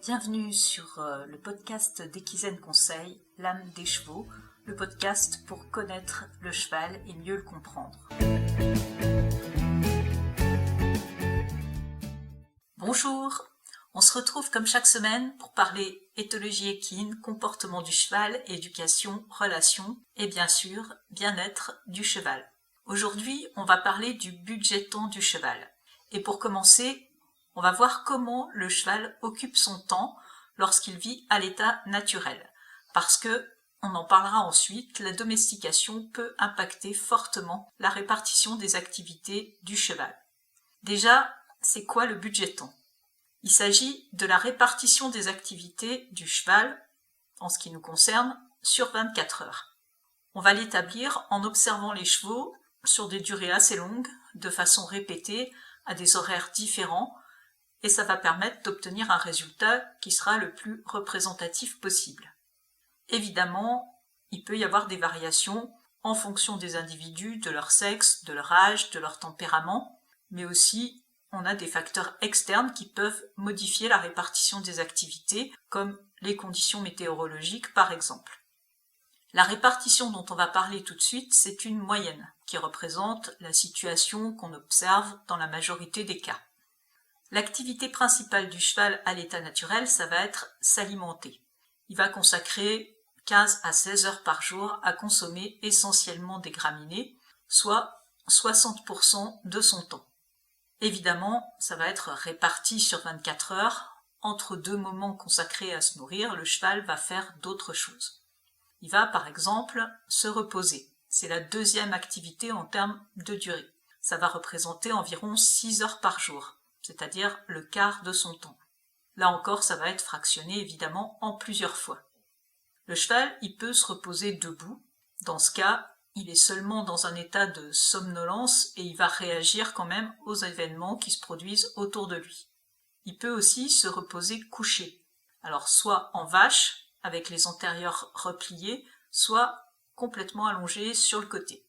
Bienvenue sur le podcast d'Equizen Conseil, l'âme des chevaux, le podcast pour connaître le cheval et mieux le comprendre. Bonjour, on se retrouve comme chaque semaine pour parler éthologie équine, comportement du cheval, éducation, relations et bien sûr bien-être du cheval. Aujourd'hui, on va parler du budget-temps du cheval. Et pour commencer, on va voir comment le cheval occupe son temps lorsqu'il vit à l'état naturel. Parce que, on en parlera ensuite, la domestication peut impacter fortement la répartition des activités du cheval. Déjà, c'est quoi le budget-temps ? Il s'agit de la répartition des activités du cheval, en ce qui nous concerne, sur 24 heures. On va l'établir en observant les chevaux sur des durées assez longues, de façon répétée, à des horaires différents, et ça va permettre d'obtenir un résultat qui sera le plus représentatif possible. Évidemment, il peut y avoir des variations en fonction des individus, de leur sexe, de leur âge, de leur tempérament, mais aussi on a des facteurs externes qui peuvent modifier la répartition des activités, comme les conditions météorologiques par exemple. La répartition dont on va parler tout de suite, c'est une moyenne, qui représente la situation qu'on observe dans la majorité des cas. L'activité principale du cheval à l'état naturel, ça va être s'alimenter. Il va consacrer 15 à 16 heures par jour à consommer essentiellement des graminées, soit 60% de son temps. Évidemment, ça va être réparti sur 24 heures. Entre deux moments consacrés à se nourrir, le cheval va faire d'autres choses. Il va par exemple se reposer. C'est la deuxième activité en termes de durée. Ça va représenter environ 6 heures par jour, c'est-à-dire le quart de son temps. Là encore, ça va être fractionné évidemment en plusieurs fois. Le cheval, il peut se reposer debout. Dans ce cas, il est seulement dans un état de somnolence et il va réagir quand même aux événements qui se produisent autour de lui. Il peut aussi se reposer couché. Alors soit en vache, avec les antérieurs repliés, soit complètement allongé sur le côté.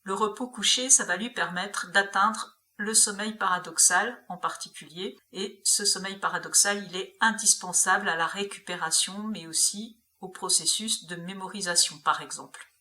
Le repos couché, ça va lui permettre d'atteindre le sommeil paradoxal en particulier, et ce sommeil paradoxal, il est indispensable à la récupération, mais aussi au processus de mémorisation, par exemple.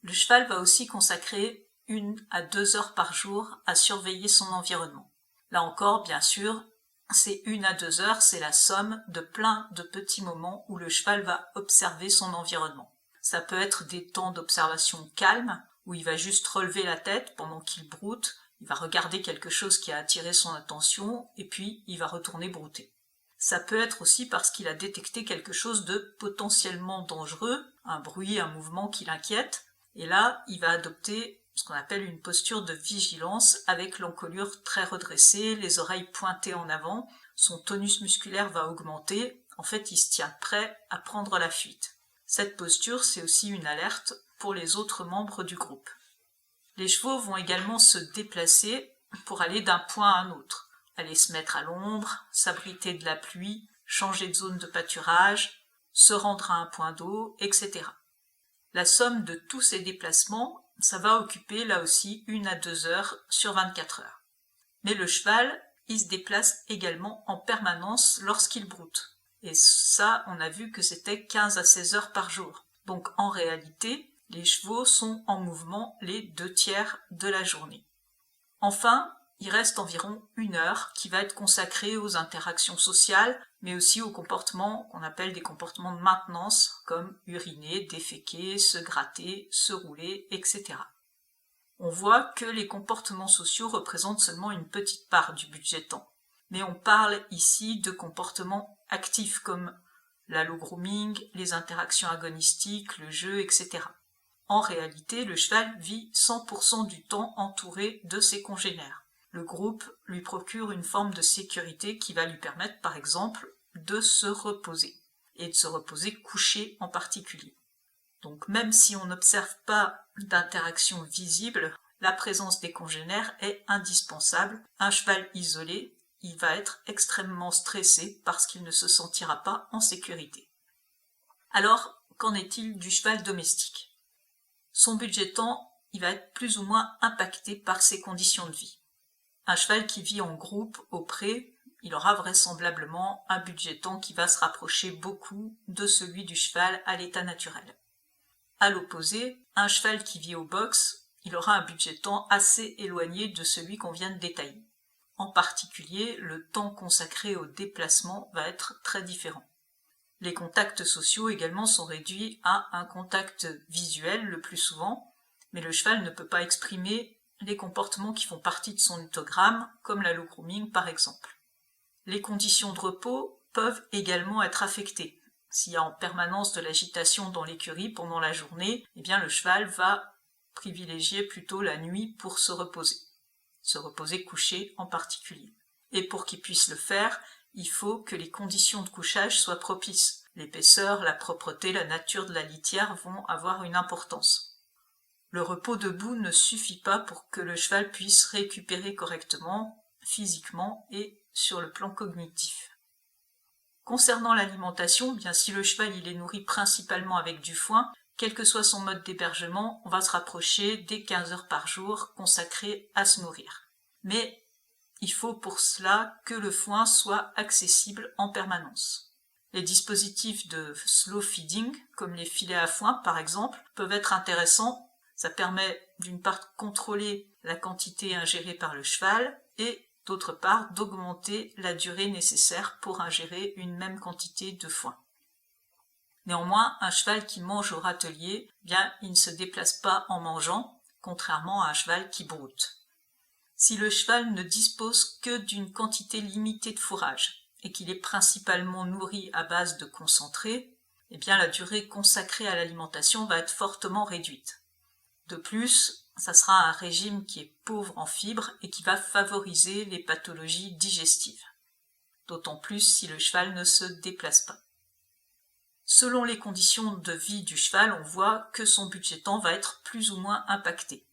Le cheval va aussi consacrer 1 à 2 heures par jour à surveiller son environnement. Là encore, bien sûr, ces 1 à 2 heures, c'est la somme de plein de petits moments où le cheval va observer son environnement. Ça peut être des temps d'observation calme, où il va juste relever la tête pendant qu'il broute, il va regarder quelque chose qui a attiré son attention, et puis il va retourner brouter. Ça peut être aussi parce qu'il a détecté quelque chose de potentiellement dangereux, un bruit, un mouvement qui l'inquiète, et là, il va adopter ce qu'on appelle une posture de vigilance avec l'encolure très redressée, les oreilles pointées en avant, son tonus musculaire va augmenter, en fait il se tient prêt à prendre la fuite. Cette posture, c'est aussi une alerte pour les autres membres du groupe. Les chevaux vont également se déplacer pour aller d'un point à un autre, aller se mettre à l'ombre, s'abriter de la pluie, changer de zone de pâturage, se rendre à un point d'eau, etc. La somme de tous ces déplacements, ça va occuper là aussi 1 à 2 heures sur 24 heures. Mais le cheval, il se déplace également en permanence lorsqu'il broute. Et ça, on a vu que c'était 15 à 16 heures par jour. Donc en réalité, les chevaux sont en mouvement les 2/3 de la journée. Enfin, il reste environ 1 heure qui va être consacrée aux interactions sociales, mais aussi aux comportements qu'on appelle des comportements de maintenance, comme uriner, déféquer, se gratter, se rouler, etc. On voit que les comportements sociaux représentent seulement une petite part du budget temps. Mais on parle ici de comportements actifs comme l'allo grooming, les interactions agonistiques, le jeu, etc. En réalité, le cheval vit 100% du temps entouré de ses congénères. Le groupe lui procure une forme de sécurité qui va lui permettre, par exemple, de se reposer, et de se reposer couché en particulier. Donc même si on n'observe pas d'interaction visible, la présence des congénères est indispensable. Un cheval isolé, il va être extrêmement stressé parce qu'il ne se sentira pas en sécurité. Alors, qu'en est-il du cheval domestique ? Son budget temps, il va être plus ou moins impacté par ses conditions de vie. Un cheval qui vit en groupe, au pré, il aura vraisemblablement un budget temps qui va se rapprocher beaucoup de celui du cheval à l'état naturel. À l'opposé, un cheval qui vit au box, il aura un budget temps assez éloigné de celui qu'on vient de détailler. En particulier, le temps consacré au déplacement va être très différent. Les contacts sociaux également sont réduits à un contact visuel le plus souvent, mais le cheval ne peut pas exprimer les comportements qui font partie de son histogramme, comme la low grooming par exemple. Les conditions de repos peuvent également être affectées. S'il y a en permanence de l'agitation dans l'écurie pendant la journée, eh bien le cheval va privilégier plutôt la nuit pour se reposer couché en particulier. Et pour qu'il puisse le faire, il faut que les conditions de couchage soient propices. L'épaisseur, la propreté, la nature de la litière vont avoir une importance. Le repos debout ne suffit pas pour que le cheval puisse récupérer correctement, physiquement et sur le plan cognitif. Concernant l'alimentation, bien si le cheval il est nourri principalement avec du foin, quel que soit son mode d'hébergement, on va se rapprocher des 15 heures par jour consacrées à se nourrir. Mais il faut pour cela que le foin soit accessible en permanence. Les dispositifs de slow feeding, comme les filets à foin par exemple, peuvent être intéressants. Ça permet d'une part de contrôler la quantité ingérée par le cheval et d'autre part d'augmenter la durée nécessaire pour ingérer une même quantité de foin. Néanmoins, un cheval qui mange au râtelier, bien, il ne se déplace pas en mangeant, contrairement à un cheval qui broute. Si le cheval ne dispose que d'une quantité limitée de fourrage et qu'il est principalement nourri à base de concentré, eh bien la durée consacrée à l'alimentation va être fortement réduite. De plus, ça sera un régime qui est pauvre en fibres et qui va favoriser les pathologies digestives. D'autant plus si le cheval ne se déplace pas. Selon les conditions de vie du cheval, on voit que son budget temps va être plus ou moins impacté.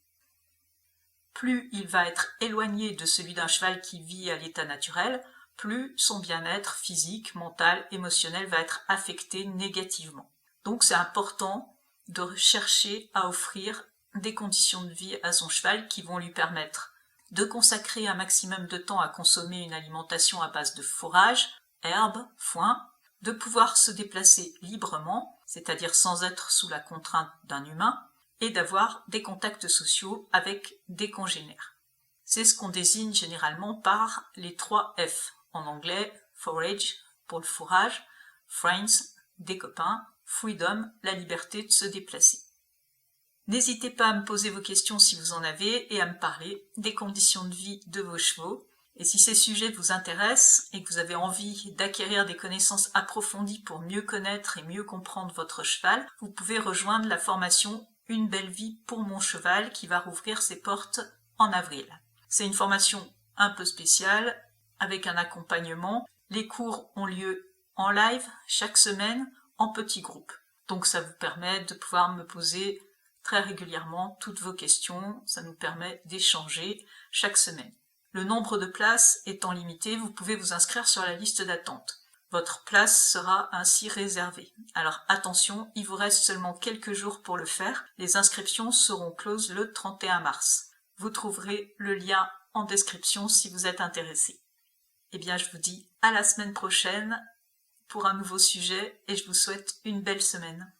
Plus il va être éloigné de celui d'un cheval qui vit à l'état naturel, plus son bien-être physique, mental, émotionnel va être affecté négativement. Donc c'est important de chercher à offrir des conditions de vie à son cheval qui vont lui permettre de consacrer un maximum de temps à consommer une alimentation à base de fourrage, herbes, foin, de pouvoir se déplacer librement, c'est-à-dire sans être sous la contrainte d'un humain, et d'avoir des contacts sociaux avec des congénères. C'est ce qu'on désigne généralement par les 3 F, en anglais forage pour le fourrage, friends, des copains, freedom, la liberté de se déplacer. N'hésitez pas à me poser vos questions si vous en avez et à me parler des conditions de vie de vos chevaux. Et si ces sujets vous intéressent et que vous avez envie d'acquérir des connaissances approfondies pour mieux connaître et mieux comprendre votre cheval, vous pouvez rejoindre la formation Une belle vie pour mon cheval qui va rouvrir ses portes en avril. C'est une formation un peu spéciale avec un accompagnement. Les cours ont lieu en live chaque semaine en petits groupes. Donc ça vous permet de pouvoir me poser très régulièrement toutes vos questions. Ça nous permet d'échanger chaque semaine. Le nombre de places étant limité, vous pouvez vous inscrire sur la liste d'attente. Votre place sera ainsi réservée. Alors attention, il vous reste seulement quelques jours pour le faire. Les inscriptions seront closes le 31 mars. Vous trouverez le lien en description si vous êtes intéressé. Eh bien, je vous dis à la semaine prochaine pour un nouveau sujet et je vous souhaite une belle semaine.